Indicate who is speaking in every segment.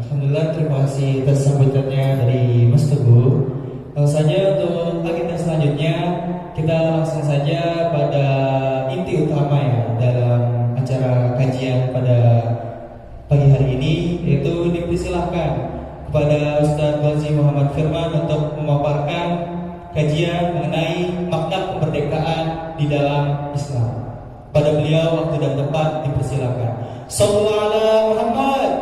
Speaker 1: Alhamdulillah, terima kasih atas sambutannya dari Mas Teguh. Langsung saja untuk agenda selanjutnya, kita langsung saja pada inti utama ya dalam acara kajian pada pagi hari ini, yaitu dipersilahkan kepada Ustadz Ghazi Muhammad Firman untuk memaparkan kajian mengenai makna kemerdekaan di dalam Islam. Pada beliau waktu dan tempat dipersilakan. Sallallahu alaihi Muhammad.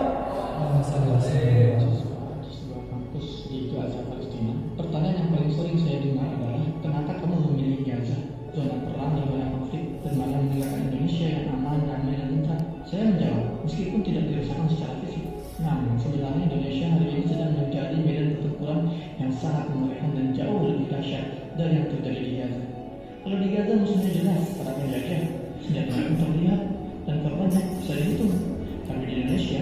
Speaker 2: Pertanyaan yang paling sering saya dengar adalah kenapa kamu memilih Gaza, zona perang di wilayah konflik, dan malah meninggalkan Indonesia yang aman, damai, dan tentram? Saya menjawab, meskipun tidak dirasakan secara fisik, namun sebenarnya Indonesia hari ini sedang menjadi medan pertempuran yang sangat mengerikan dan jauh lebih dahsyat Kalau di Gaza musuhnya jelas, para penjajah, senjatanya pun terlihat, dan korbannya bisa dihitung. Tapi di Indonesia,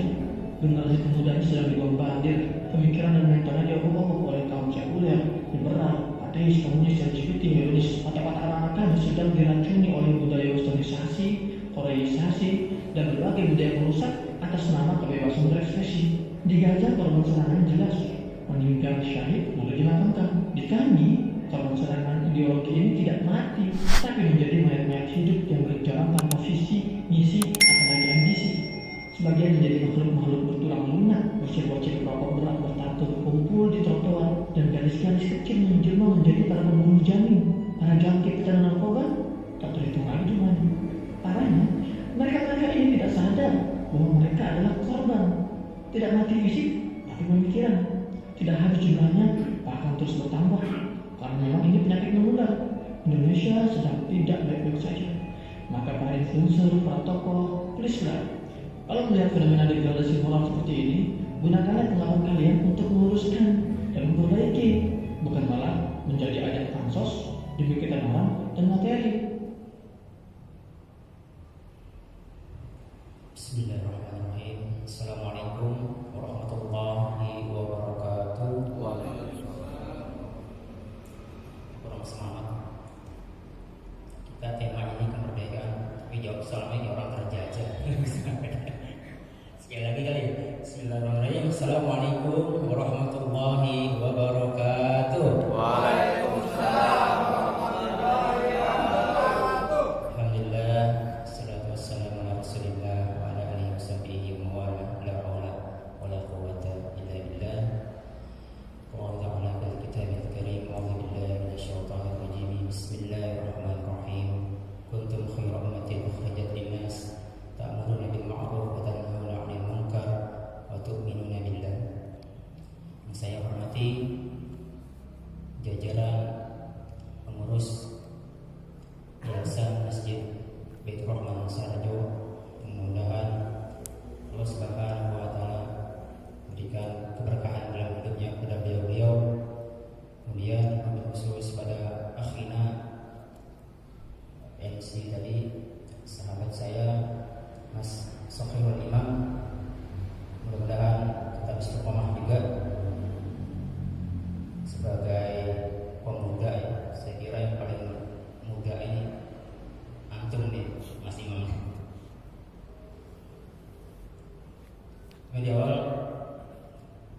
Speaker 2: generasi pemuda ini sedang dibombardir, pemikiran dan mentalnya diobok-obok oleh kaum sekuler, liberal, ateis, komunis, LGBT, hedonis. Mata-mata anak-anak kami sedang diracuni oleh budaya westernisasi, koreisasi, dan berbagai budaya merusak atas nama kebebasan berekspresi. Di Gaza korban serangan jelas, meninggal syahid lalu dimakamkan. Di kami, korban serangan ideologi ini tidak mati, tapi menjadi mayat-mayat hidup yang berjalan tanpa visi, misi, apalagi ambisi. Sebagian menjadi makhluk-makhluk bertulang lunak, bocil-bocil perokok berat bertato berkumpul di trotoar, dan gadis-gadis kecil menjelma menjadi para pembunuh janin, para jangkit pecandu narkoba, tak terhitung lagi jumlahnya. Parahnya, mereka ini tidak sadar bahwa mereka adalah korban, tidak mati fisik, tapi pemikiran. Tidak habis jumlahnya, bahkan terus bertambah. Karena memang ini penyakit menular. Indonesia sedang tidak baik-baik saja. Maka para influencer, para tokoh, please lah. Kalau melihat fenomena degradasi moral seperti ini, gunakanlah pengalaman kalian untuk meluruskan dan memperbaiki, bukan malah menjadi ajang pansos demi ketenaran dan materi.
Speaker 3: Bismillahirrahmanirrahim. Assalamualaikum warahmatullahi wabarakatuh. Kurang semangat. Kita tema ini kemerdekaan, tapi jawab soalnya orang terjajah. Sekali lagi kali. Bismillahirrahmanirrahim. Assalamualaikum warahmatullahi wabarakatuh.
Speaker 4: Waalaikumsalam.
Speaker 3: Alhamdulillah, salatu wassalamu ala Rasulillah wa ala alihi washabihi wa wala, la haula wala quwwata illa billah. Qala ta'ala fil kitabil karim, a'udzu billahi minasyaitonir rajim. Bismillahirrahmanirrahim. Kuntum khayra ummatin ukhrijat lin-nas ta'muruna bil ma'ruf wa tanhauna 'anil munkar wa tu'minuna billah. Yang saya hormati jajaran pengurus Yayasan Masjid Baitur Rahman Sarjo, mudah-mudahan Allah Subhanahu wa taala memberikan keberkahan dalam hidupnya kepada beliau-beliau. Kemudian khusus pada akhina MC tadi, sahabat saya Mas Sokhirul Imam, mudah-mudahan tetap istiqomah juga sebagai pemuda ya. Saya kira yang paling muda ini antum nih, Mas Imam. Di awal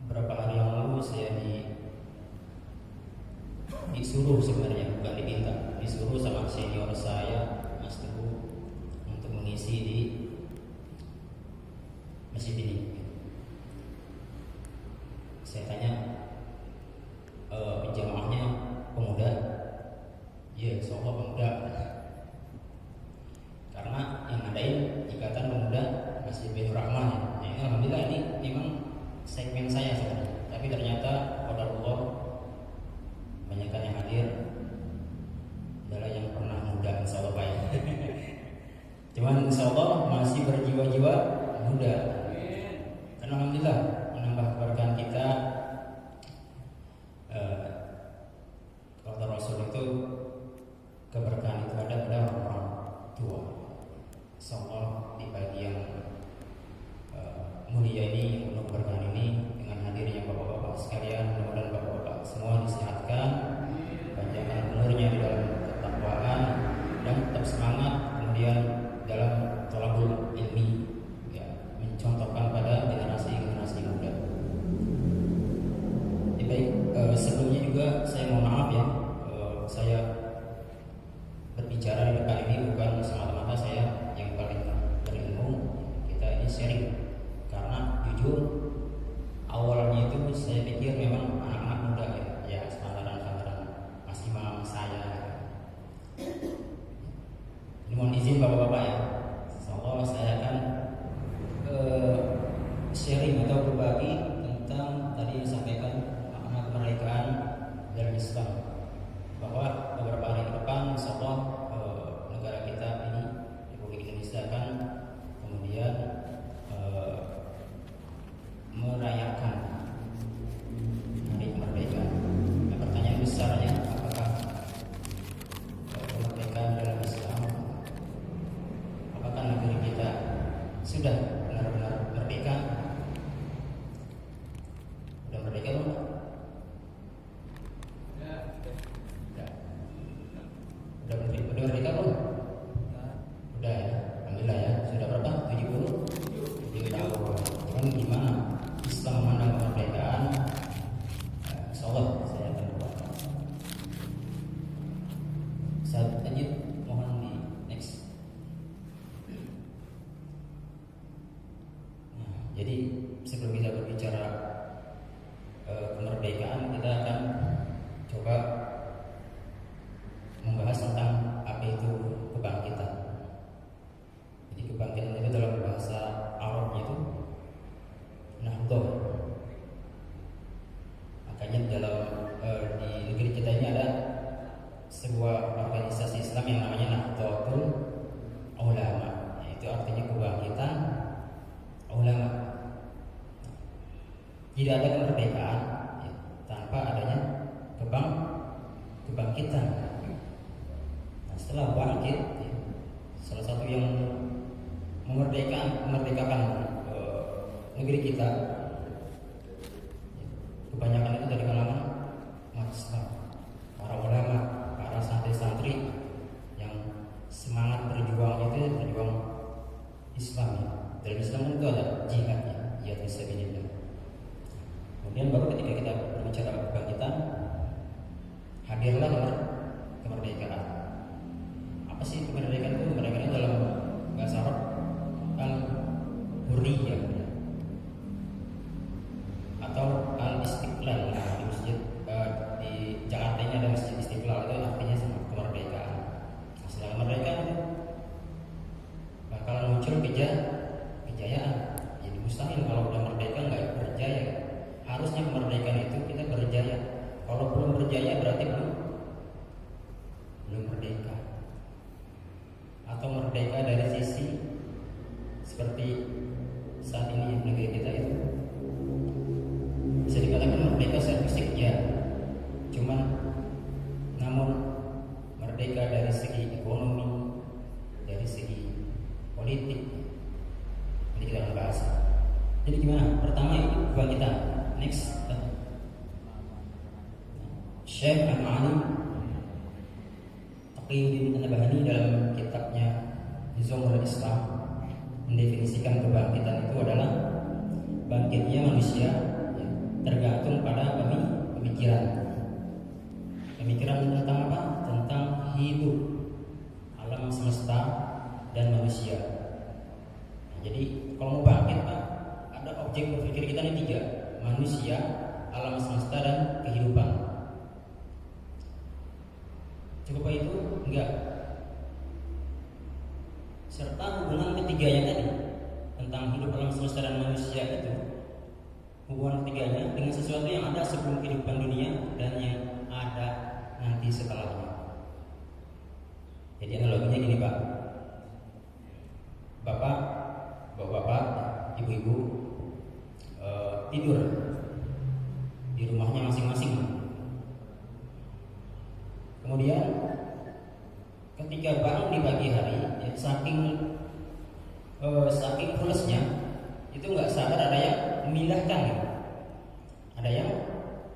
Speaker 3: beberapa hari yang lalu saya disuruh, sebenarnya bukan diminta, disuruh sama senior saya Mas Teguh untuk mengisi di masjid ini. Saya tanya, jamaahnya pemuda? Iya, insyaallah pemuda. Karena yang ngadain Ikatan Pemuda Masjid Baitur Rahman ya. Ini alhamdulillah ini memang segmen saya sebenarnya. Tapi ternyata qadarullah banyakkan yang hadir adalah yang pernah muda, insyaallah Pak ya. Cuman insyaallah masih berjiwa-jiwa muda. Karena alhamdulillah menambah keberkahan kita. Kata Rasul itu keberkahan itu ada pada orang tua. Insyaallah di pagi yang mulia ini, yang penuh keberkahan ini, dengan hadirnya bapak-bapak sekalian, mudah-mudahan bapak-bapak semua disehatkan, panjangkan umurnya di dalam ketakwaan dan tetap semangat, kemudian dalam thalabul ilmi ya, mencontohkan pada generasi muda. Baik, sebelumnya juga saya mohon maaf ya, saya sebuah organisasi Islam yang namanya Nahdlatul Ulama, yaitu artinya kebangkitan ulama. Tidak ada kemerdekaan ya, tanpa adanya kebangkitan. Nah, setelah bangkit, ya, salah satu yang memerdekakan negeri kita, ya, kebanyakan itu dari kalangan umat Islam, para ulama, para santri-santri yang semangat berjuang itu berjuang Islam. Ya. Dalam Islam itu ada jihad, ya, jihad fisabilillah. Kemudian baru ketika kita berbicara kebangkitan, hadirlah kemerdekaan. Apa sih kemerdekaan itu? Kemerdekaan itu dalam bahasa Arab al-hurriyah atau al-istiqlal. Nah, di masjid di Jakarta ini ada masjid Istiqlal, itu artinya sama kemerdekaan. Nah, setelah kemerdekaan itu bakalan muncul kejayaan. Jadi mustahil kalau udah merdeka nggak berjaya. Harusnya kemerdekaan itu kita berjaya. Kalau belum berjaya berarti belum merdeka. Atau merdeka dari sisi seperti saat ini negeri kita itu bisa dikatakan merdeka secara fisik ya. Namun merdeka dari segi ekonomi, dari segi politik, ini kita akan bahas. Jadi gimana? Pertama itu kebangkitan. Next, Syekh Al-Ma'alim Taqiyuddin An-Nabhani dalam kitabnya Nizamul Islam mendefinisikan kebangkitan itu adalah bangkitnya manusia ya, tergantung pada pemikiran tentang apa? Tentang hidup, alam semesta dan manusia. Nah, jadi kalau mau bangkit Pak, ada objek berpikir kita ini 3: manusia, alam semesta dan kehidupan. Cukup itu? Enggak. Serta hubungan ketiganya tadi tentang hidup, alam semesta dan manusia itu, hubungan ketiganya dengan sesuatu yang ada sebelum kehidupan dunia dan yang ada nanti setelahnya. Jadi analoginya gini Pak, bapak-bapak, ibu-ibu tidur di rumahnya masing-masing. Kemudian ketika bangun di pagi hari, ya, saking pulasnya itu nggak sadar ada yang memindahkan, ya. Ada yang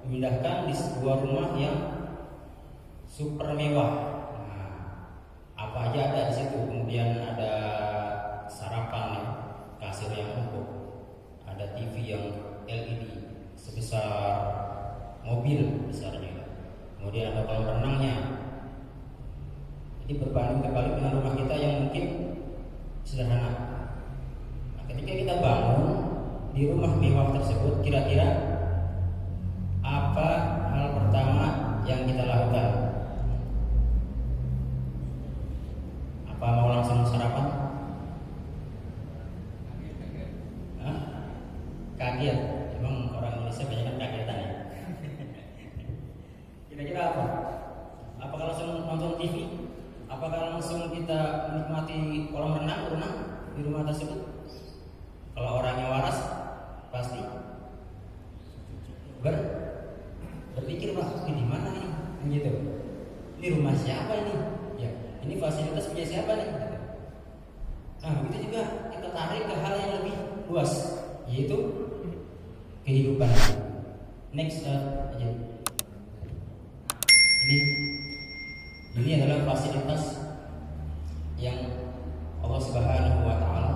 Speaker 3: memindahkan di sebuah rumah yang super mewah. Nah, apa aja ada di situ. Kemudian ada sarapan, ya, kasir yang empuk, ada TV yang LED sebesar mobil besarnya, kemudian ada kolam renangnya. Jadi berbanding terbalik dengan rumah kita yang mungkin sederhana. Nah, ketika kita bangun di rumah mewah tersebut, kira-kira apa hal pertama yang kita lakukan? Apa mau langsung sarapan? Hah? Kaget. Emang orang Indonesia banyak kan kagetan ya? Kira-kira apa? Apakah langsung nonton TV? Apakah langsung kita menikmati kolam renang di rumah tersebut? Kalau orangnya waras, pasti berpikir Pak, ini di mana nih? Gitu. Ini rumah siapa ini? Ya, ini fasilitas punya siapa nih? Nah, begitu juga kita tarik ke hal yang lebih luas, yaitu kehidupan. Next aja. Ini adalah fasilitas yang Allah Subhanahu wa Ta'ala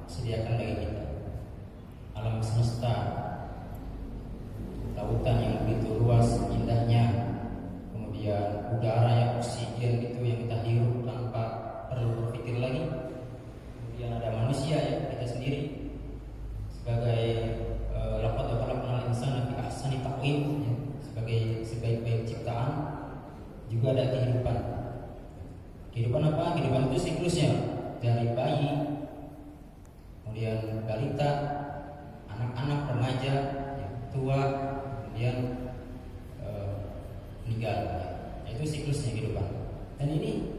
Speaker 3: sediakan bagi kita. Alam semesta, lautan yang begitu luas indahnya, kemudian udara yang oksigen itu yang kita hirup tanpa perlu berpikir lagi. Kemudian ada manusia ya, kita sendiri sebagai laqad khalaqnal insana fi ahsani taqwim, ya, sebagai sebaik-baik ciptaan. Juga ada kehidupan. Kehidupan apa? Kehidupan itu siklusnya dari bayi, kemudian balita, anak-anak, remaja, ya, tua, kemudian meninggal. Ya. Itu siklusnya kehidupan. Dan ini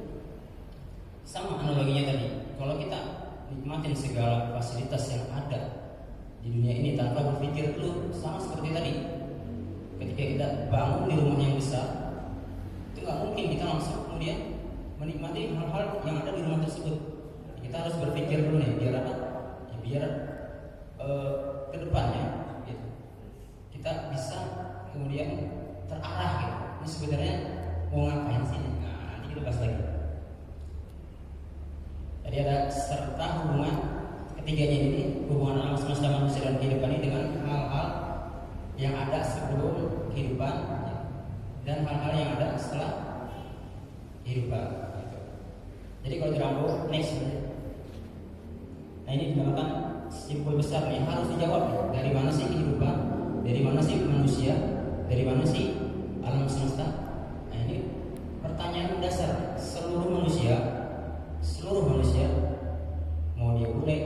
Speaker 3: sama analoginya tadi. Kalau kita nikmatin segala fasilitas yang ada di dunia ini tanpa berpikir dulu, sama seperti tadi. Ketika kita bangun di rumah yang besar, itu nggak mungkin kita langsung kemudian menikmati hal-hal yang ada di rumah tersebut. Kita harus berpikir dulu nih, biar apa? Ya, biar kedepannya gitu, kita bisa kemudian terarah gitu. Ini sebenarnya mau ngapain sih? Nah, nanti kita bahas lagi. Tadi ada serta hubungan ketiganya ini, hubungan alam semesta manusia dan kehidupan ini dengan hal-hal yang ada sebelum kehidupan dan hal-hal yang ada setelah kehidupan. Gitu. Jadi kalau dirambung next, nah ini dinamakan simpul besar nih, harus dijawab nih. Dari mana sih kehidupan? Dari mana sih manusia? Dari mana sih alam semesta? Nah ini pertanyaan dasar seluruh manusia, mau dia bule,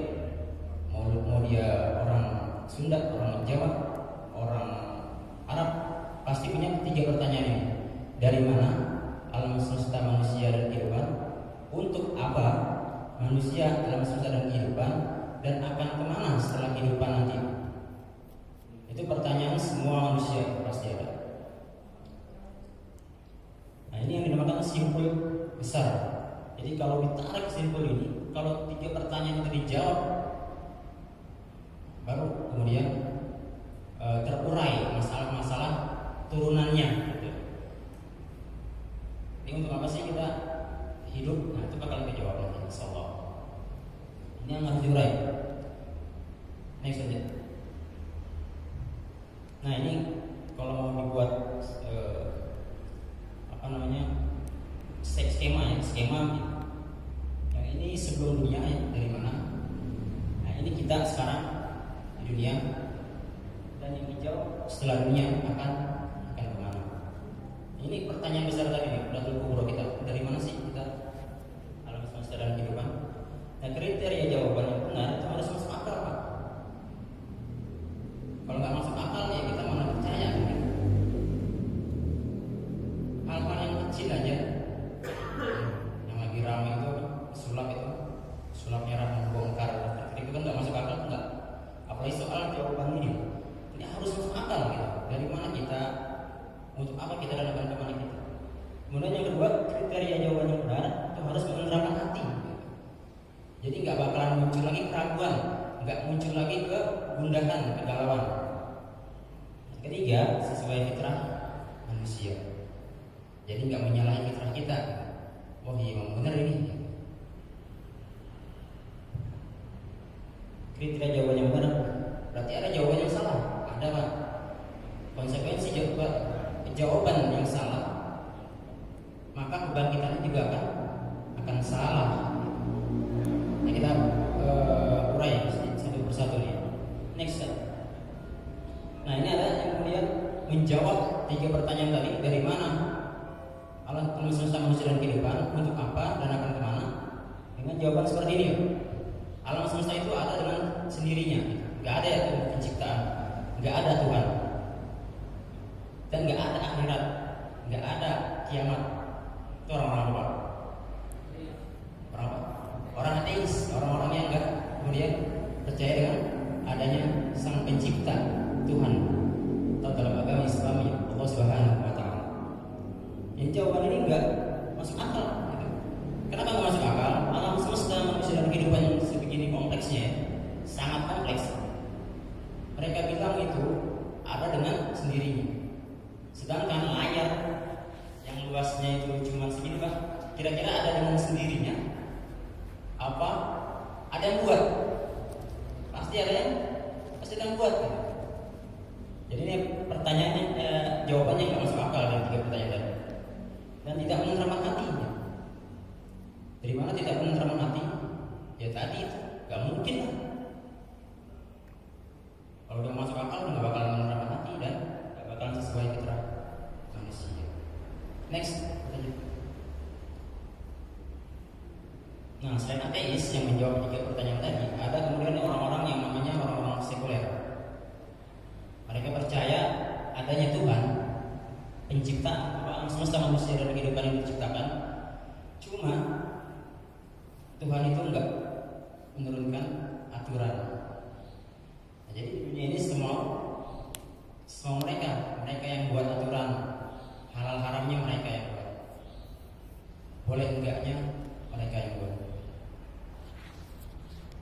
Speaker 3: mau dia orang Sunda, orang Jawa, orang Arab, pasti punya 3 pertanyaan ini. Dari mana alam semesta manusia dan kehidupan? Untuk apa manusia, alam semesta dan kehidupan? Dan akan kemana setelah kehidupan nanti? Itu pertanyaan semua manusia pasti ada. Nah ini yang dinamakan simpul besar. Jadi kalau ditarik simpul ini, kalau 3 pertanyaan itu dijawab, baru kemudian terurai masalah-masalah turunannya. Gitu. Ini untuk apa sih kita hidup? Nah itu bakal dijawab nanti, insyaallah. Ini yang harus diurai. Next aja. Nah ini kalau mau dibuat skema. Yang ini sebelum dunia ya, dari mana? Nah ini kita sekarang di dunia, dan yang hijau setelah dunia akan kemana? Ini pertanyaan besar tadi nih, Datul Kubro kita. Dari mana sih kita alam semesta dan kehidupan? Nah kriteria jawaban yang benar itu harus masuk akal, Pak. Kalau nggak masuk akal ya kita mana percaya gitu. Hal-hal yang kecil aja, yang lagi ramai itu sulap merah membongkar, itu kan nggak masuk akal, nggak. Apalagi soal jawaban ini harus masuk akal gitu. Dari mana kita, untuk apa kita, dan akan kemana kita. Kemudian yang kedua, kriteria jawaban yang benar itu harus menenteramkan hati gitu. Jadi nggak bakalan muncul lagi keraguan, nggak muncul lagi kegundahan, kegalauan. Ketiga, sesuai fitrah manusia. Jadi nggak menyalahi fitrah kita. Oh iya, memang benar ini. Kriteria jawaban yang benar. Berarti ada jawaban yang salah. Ada Pak. Konsekuensi jawaban yang salah, maka beban kita juga akan salah. Nah, kita urai satu persatu nih. Next. Nah ini ada yang kemudian menjawab 3 pertanyaan tadi. Dari mana alam semesta manusia dan kehidupan? Untuk apa dan akan kemana? Dengan jawaban seperti ini. Alam semesta itu ada dengan sendirinya, nggak ada ya penciptaan, nggak ada Tuhan, dan nggak ada akhirat, nggak ada kiamat. Itu orang-orang apa? Orang ateis, orang-orang yang nggak kemudian percaya dengan adanya sang pencipta Tuhan, atau dalam agama Islam Allah Subhanahu wa Ta'ala. Yang jawaban ini nggak masuk akal. Gitu. Kenapa nggak masuk akal? Alam semesta manusia dan kehidupan sebegini kompleksnya, sangat kompleks. Mereka bilang itu ada dengan sendirinya. Sedangkan layar yang luasnya itu cuma segini Pak, kira-kira ada dengan sendirinya? Apa? Ada yang buat? Pasti ada yang buat. Jadi ini pertanyaannya, jawabannya nggak masuk akal dari 3 pertanyaan tadi, dan tidak menenteramkan hatinya. Dari mana tidak menenteramkan hati? Ya tadi itu, nggak mungkin lah. Kalau udah masuk akal, nggak bakal menenteramkan hati dan nggak bakal sesuai fitrah manusia. Next, lanjut. Nah, selain ateis yang menjawab 3 pertanyaan tadi, ada kemudian orang-orang yang namanya orang-orang sekuler. Mereka percaya adanya Tuhan, pencipta alam alam semesta manusia dan kehidupan yang diciptakan. Cuma Tuhan itu enggak menurunkan aturan. Nah, jadi di dunia ini semua mereka yang buat aturan, halal haramnya mereka yang buat, boleh enggaknya mereka yang buat.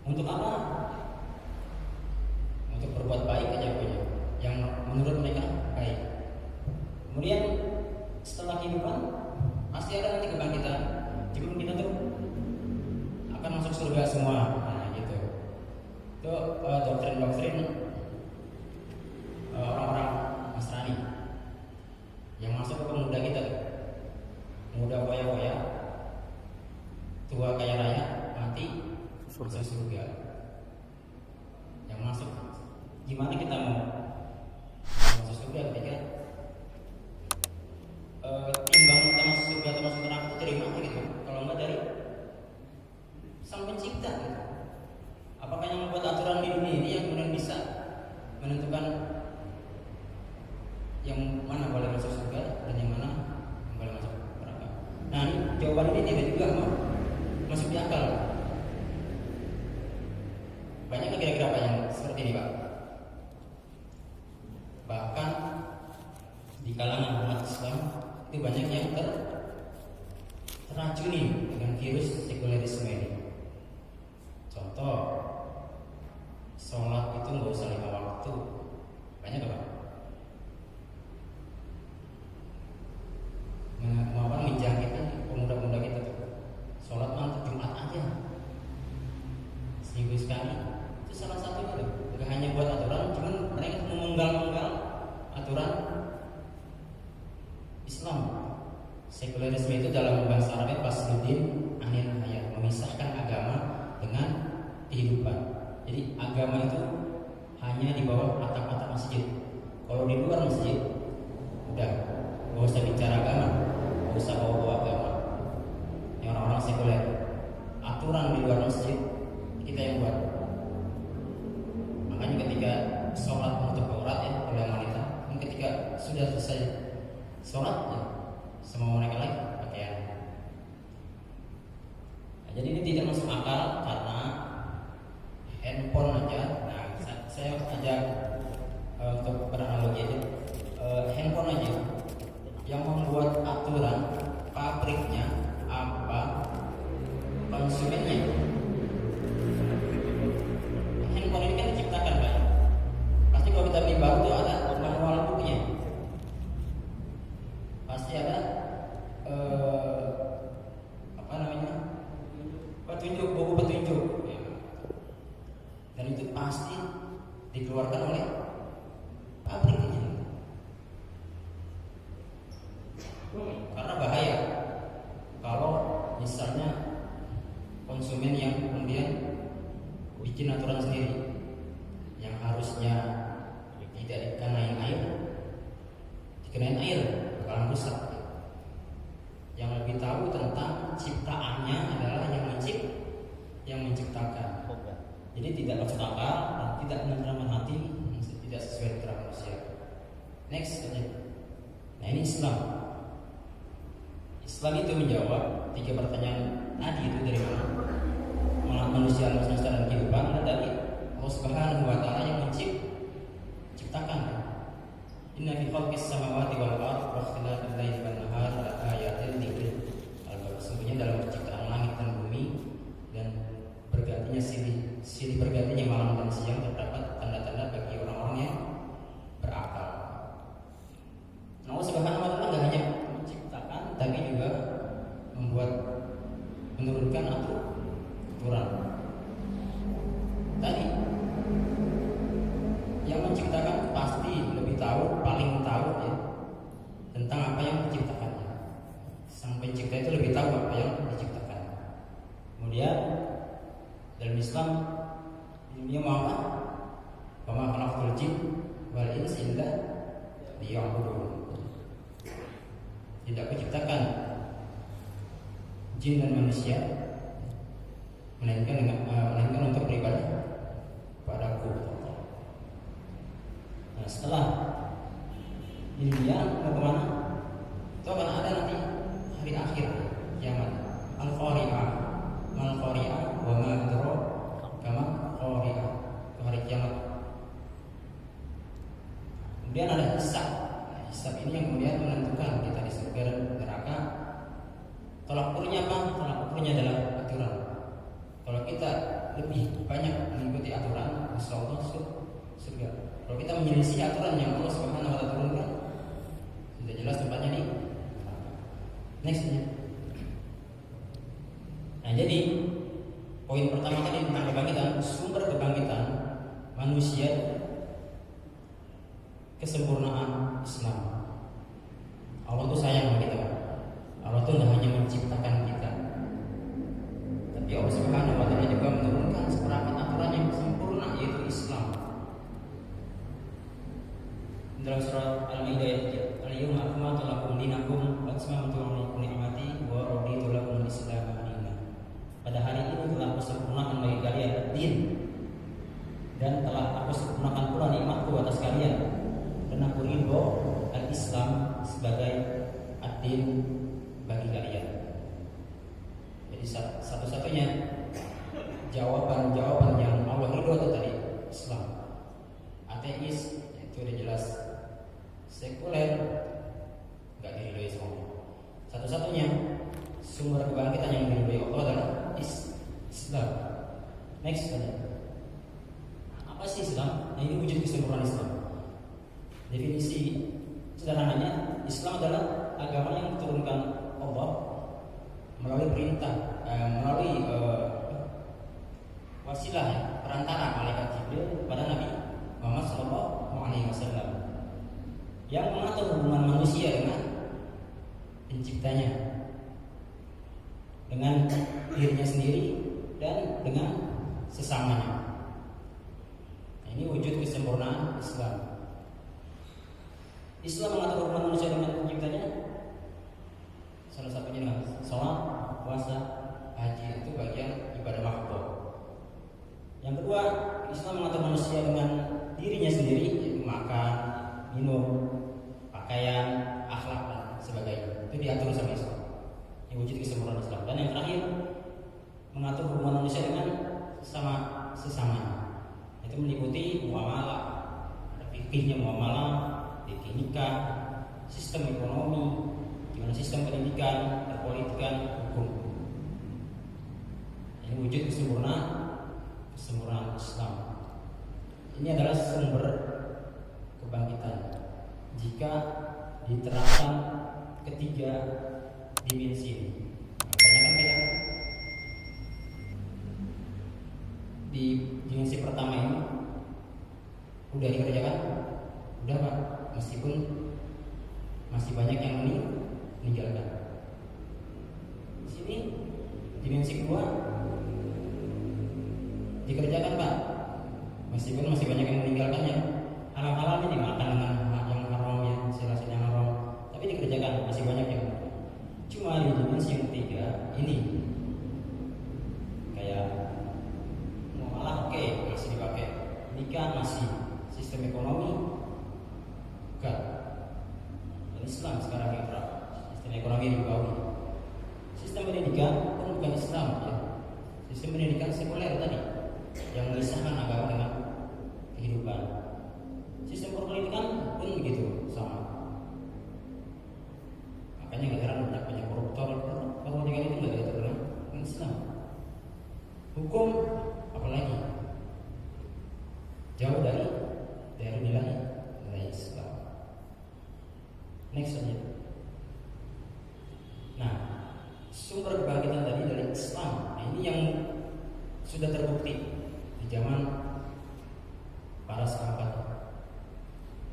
Speaker 3: Untuk apa? Untuk berbuat baik aja punya, yang menurut mereka baik. Kemudian setelah kehidupan pasti ada nanti kebangkitan. Sebelum kita tuh akan masuk surga semua. Nah, gitu. Itu doktrin-doktrin orang-orang Nasrani yang masuk ke pemuda kita tuh. Muda foya-foya, tua kaya raya, mati masuk surga. Yang masuk, gimana kita mau masuk surga ketika timbang kita masuk surga atau masuk neraka itu dari mana gitu? Kalau enggak dari Sang Pencipta gitu. Apakah yang membuat aturan di dunia ini yang kemudian bisa menentukan yang mana boleh masuk surga dan yang mana boleh masuk neraka? Nah, ini jawaban ini tidak juga masuk di akal. Banyak kira-kira apa yang seperti ini, Pak? Bahkan di kalangan umat Islam itu banyak yang terracuni dengan virus sekulerisme ini. Contoh, sholat itu nggak usah 5 waktu. Banyak apa? Menjangkiti pemuda-pemuda kita tuh. Sholat mantap Jumat aja, seminggu sekali. Itu salah satunya tuh. Gak hanya buat aturan, cuman mereka memenggal-menggal aturan Islam. Sekulerisme itu dalam bahasa Arabnya fasluddin anil hayat, memisahkan agama dengan kehidupan. Jadi agama itu hanya di bawah atap-atap masjid. Kalau di luar masjid, udah gak usah bicara agama, gak usah bawa agama. Yang orang-orang sekuler, aturan di luar masjid kita yang buat. Makanya ketika sholat menutup aurat ya oleh wanita, dan ketika sudah selesai sholat ya, semua mereka lagi pakaian. Nah, jadi ini tidak masuk akal karena handphone aja. Nah, saya ajak untuk beranalogi aja. Handphone aja yang membuat aturan pabriknya apa, konsumennya. Handphone ini kan diciptakan Pak. Pasti kalau kita beli baru tuh ada manual booknya. Pasti ada petunjuk, buku petunjuk. Dan itu pasti dikeluarkan oleh pabrik ini. Karena bahaya kalau misalnya konsumen yang kemudian bikin aturan sendiri yang harusnya tidak dikenain air bakalan rusak. Yang lebih tahu tentang ciptaannya adalah yang menciptakan. Jadi tidak masuk akal dan tidak menenteramkan hati, tidak sesuai dengan manusia. Next aja. Nah, ini Islam. Islam itu menjawab 3 pertanyaan tadi itu dari mana? Manusia, alam semesta dan kehidupan, dan dari Allah Subhanahu wa taala yang menciptakan. Inna fi khalqis samawati wal ardi wa ikhtilafil laili wan nahari laayatin liulil albab. Sesungguhnya dalam penciptaan langit dan bumi dan bergantinya silih bergantinya malam dan siang terdapat tanda-tanda bagi orang-orang yang berakal. Allah Subhanahu wa taala tidak hanya menciptakan tapi juga menurunkan aturan. Tadi yang menciptakan pasti lebih tahu, paling tahu ya tentang apa yang diciptakannya. Sang pencipta itu lebih tahu apa yang diciptakan. Kemudian dalam Islam dunia mau apa? Wa ma khalaqtul jinna wal insa illa liya'budun. Tidak kuciptakan jin dan manusia melainkan untuk beribadah padaku. Nah, setelah di dunia mau kemana? Itu akan ada al-qari'ah, mal qari'ah wa ma adraka kama qari'ah, itu hari kiamat. Kemudian ada hisab. Hisab ini yang kemudian menentukan kita di surga dan neraka. Tolak ukurnya apa? Tolak ukurnya adalah aturan. Kalau kita lebih banyak mengikuti aturan, insyaallah surga. Kalau kita menyelisih aturan yang Allah Subhanahu wa taala turunkan, sudah jelas tempatnya di next nya. Nah, jadi poin pertama tadi tentang kebangkitan, sumber kebangkitan manusia, kesempurnaan Islam. Allah tuh sayang sama kita. Allah tuh tidak hanya menciptakan kita, tapi Allah Subhanahu wa taala juga menurunkan seperangkat aturan yang sempurna, yaitu Islam. Dalam surat Al-Maidah ayat 3, "Al-yawma akmaltu lakum dinakum wa atmamtu 'alaikum ni'mati wa raditu lakum al-Islam dinan." Pada hari ini telah aku sempurnakan bagi kalian din, dan telah aku sempurnakan pula nikmatku atas kalian, dan aku ridho al-Islam sebagai ad-din bagi kalian. Jadi satu-satunya jawaban yang Allah ridho itu tadi Islam. Ateis itu udah jelas, sekuler nggak diridhoi semua. Satu-satunya sumber kebangkitan yang diridhoi Allah adalah Islam. Next saja. Apa sih Islam? Nah, ini wujud kesempurnaan Islam. Definisi sederhananya, Islam adalah agama yang diturunkan Allah melalui perintah, melalui wasilah ya, perantara malaikat Jibril kepada Nabi Muhammad SAW, yang mengatur hubungan manusia dengan penciptanya, dengan dirinya sendiri dan dengan sesamanya. Nah, ini wujud kesempurnaan Islam. Islam mengatur hubungan manusia dengan penciptanya, salah satunya dengan sholat, puasa, haji, itu bagian ibadah makhluk. Yang kedua, Islam mengatur manusia dengan dirinya sendiri, yaitu makan, minum, pakaian, akhlak dan sebagainya. Itu diatur sama Islam. Ini wujud kesempurnaan Islam. Dan yang terakhir, mengatur hubungan manusia dengan sesama. Itu meliputi muamalah, ada fikihnya muamalah, fikih nikah, sistem ekonomi, gimana sistem pendidikan, perpolitikan, hukum. Ini wujud kesempurnaan Islam. Ini adalah sumber kebangkitan jika diterapkan ketiga dimensi ini. Makanya kan kita di dimensi pertama ini udah dikerjakan, udah Pak, meskipun masih banyak yang meninggalkan. Di sini dimensi kedua dikerjakan Pak, meskipun masih banyak yang meninggalkannya. Halal-halalnya dimakan dengan yang haram, yang hasil yang haram, tapi dikerjakan masih banyak yang. Cuma di dimensi yang ketiga ini kayak muamalah oke, masih dipakai, nikah masih, sistem ekonomi enggak. Dan Islam sekarang yang terapkan sistem ekonomi dibawahi. Sistem pendidikan pun bukan Islam ya. Sistem pendidikan sekuler tadi yang memisahkan agama dengan kehidupan. Sistem perpolitikan pun begitu sama. Makanya nggak heran banyak koruptor. Perpolitikan itu nggak diatur dengan Islam. Hukum apalagi jauh dari nilai Islam. Next saja. Nah, sumber kebangkitan tadi dari Islam. Nah, ini yang sudah terbukti di zaman para sahabat,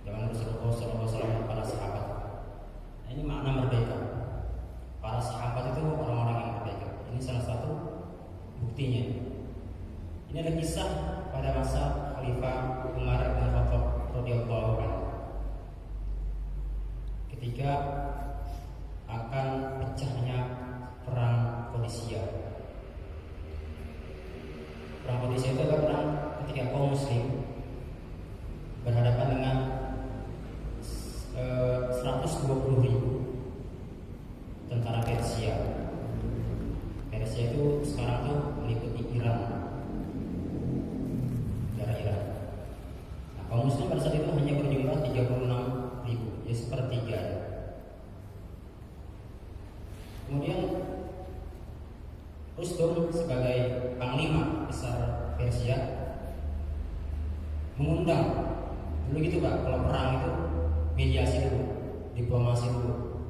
Speaker 3: zaman Rasulullah SAW, para sahabat. Nah, ini makna merdeka. Para sahabat itu orang-orang yang merdeka. Ini salah satu buktinya. Ini ada kisah pada masa Khalifah Umar bin Khattab radhiyallahu anhu. Ketika akan pecahnya perang Qadisiyah. Perang Qadisiyah itu adalah perang ketika kaum muslim berhadapan dengan 120.000 tentara Persia. Kemudian Rustum sebagai panglima besar Persia mengundang, dulu gitu Pak, kalau perang itu mediasi dulu, diplomasi dulu,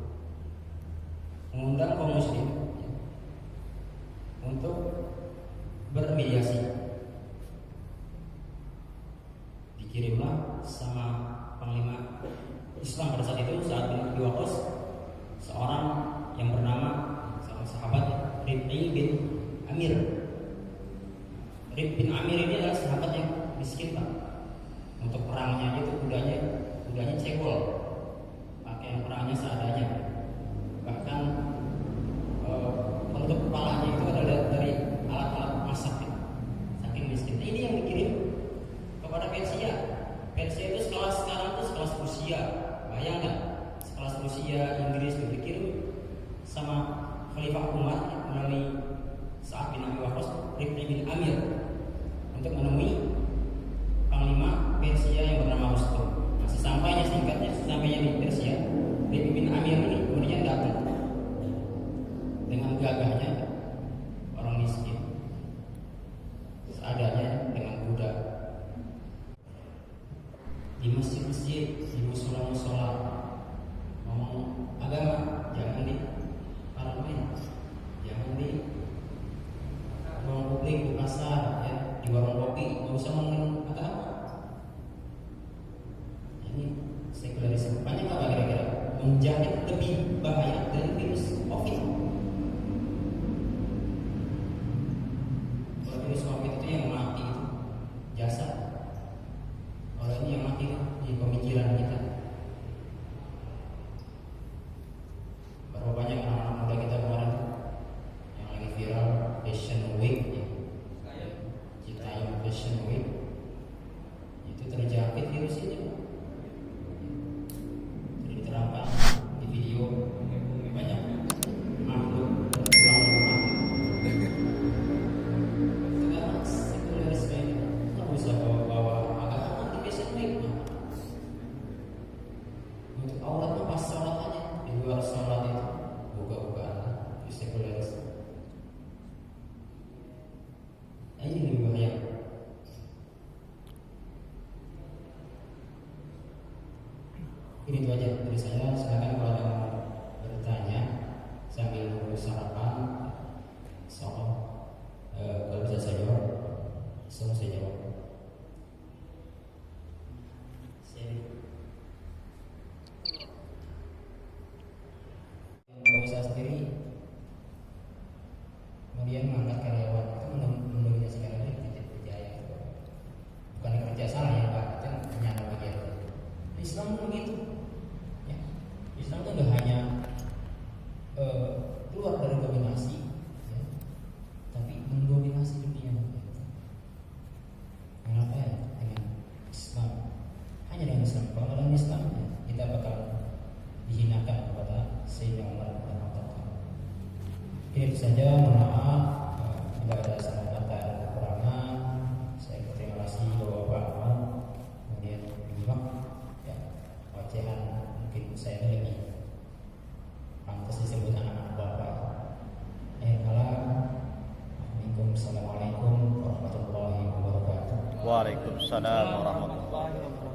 Speaker 3: mengundang kaum muslim untuk bermediasi. Dikirimlah sama panglima Islam pada saat itu, saat bin Abi Waqqas, seorang yang bernama sama sahabat Rib'i bin Amir. Rib bin Amir ini adalah sahabat yang miskin Pak. Untuk perangnya itu kudanya cebol, pakaian perangnya seadanya. Bahkan penutup kepalanya itu adalah dari alat-alat masak ya. Saking miskin. Ini yang dikirim kepada Persia. Persia itu sekarang itu sekelas Rusia. Bayangkan, sekelas Rusia, Inggris itu dikirim sama Khalifah Umar melalui Sa'ad bin Abi Waqqas, Rib'i bin Amir untuk menemui panglima Persia yang bernama Rustum. Nah, sesampainya di Persia, Rib'i bin Amir ini kemudian datang dengan gagahnya orang miskin, seadanya dengan kuda. Di masjid-masjid, di musola-musola, ngomong agama, jangan di parlemen, jangan di ruang publik, di pasar, ya, di warung kopi, nggak usah ngomongin agama. Ini sekularisme. Banyak apa kira-kira menjahit lebih bahaya dari virus COVID. Kalau virus COVID itu yang mati itu jasad. Kalau ini yang mati di pemikiran kita. Berapa banyak anak-anak muda kita kemarin yang lagi viral Fashion Week ya. Citayam Fashion Week itu terjangkit virus ini. Jadi diterapkan di video banyak makhluk berpulang rumah. Itu karena sekularisme ini nggak usah bawa agama di Fashion Week. Untuk auratnya pas sholat aja, di luar sholat itu buka-bukaan di sekularisme. Nah, ini lebih bahaya. Ini itu aja dari saya. Silakan kalau ada yang bertanya sambil nunggu sarapan, insyaallah kalau bisa saya jawab, semua saya jawab. Yang bisa sendiri kemudian mengangkat karyawan itu mendominasi karyawan itu tidak berjaya. Bukan kerja salah ya Pak, itu hanya bagian. Islam pun begitu. Ya. Islam itu tidak hanya keluar dari dominasi, ya, tapi mendominasi dunia. Kenapa ya? Dengan Islam, hanya dengan Islam. Kalau dengan Islam, ya, kita bakal dihinakan kepada Sayyidina Umar bin Khattab. Ini saja, mohon maaf bila ada salah kata dan kekurangan. Saya berterima kasih Bapak-bapak. Kemudian menyimak ya, ocehan mungkin saya lebih pantas disebut anak-anak Bapak. Assalamualaikum warahmatullahi wabarakatuh.
Speaker 5: Waalaikumsalam warahmatullahi wabarakatuh.